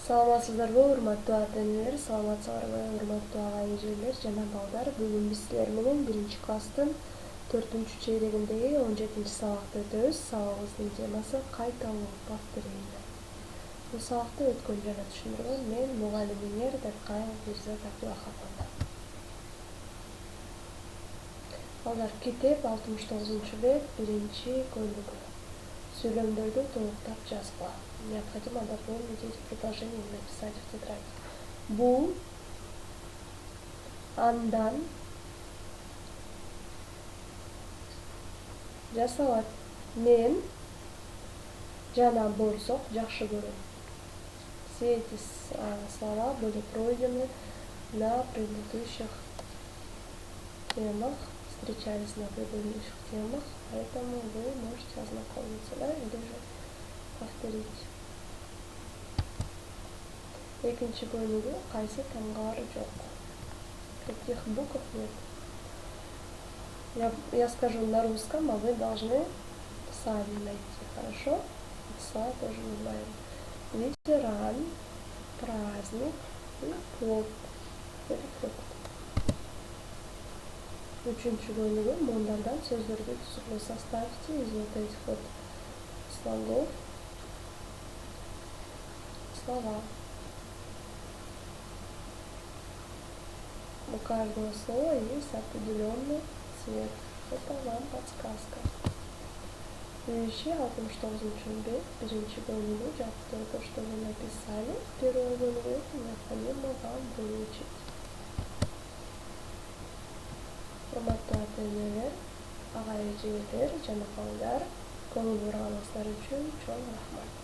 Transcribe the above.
Саламатсыздарбы, урматтуу ата-энелер, саламатсыздарбы, урматтуу ага-эжелер жана балдар. Бүгүн биз силер менен 1-класстын 4-чейрегиндеги 17-сабакты өтөбүз. Сабагыбыздын темасы кайталуу повторение. Бул сабакты өткөн жана түшүндүргөн мен мугалимиңер Даркаева Бирзат Абдулахатовна. Балдар, китеп 69-бет, 1-көйнөгү. Сүйлөмдөрдү толуктап жазгыла. Необходимо дополнить эти предложения и написать в тетрадь. Бул, андан, жасалат. Мен жана борсок жакшы көрөм. Все эти слова были пройдены на предыдущих темах, встречались на предыдущих темах, поэтому вы можете ознакомиться, да, или же повторить. Экинчи көйнөгү кайсы таңгаар жок. Каких букв нет? Я скажу на русском, а вы должны сами найти, хорошо? Слова тоже не знаем. Ветеран, праздник и плод. Это фрукт. Үчүнчү көйнөгү мондардан сөздөрдү түзүлгө. Составьте из вот этих вот слогов слова. У каждого слова есть определенный цвет. Это вам подсказка. Следующий 69-бет, 1-көйнөгү, то, что вы написали, первый көйнөгү, необходимо вам выучить. Урматтуу ата-энелер, ага-эжелер жана балдар, көңүл бурганыңыздар үчүн чоң рахмат.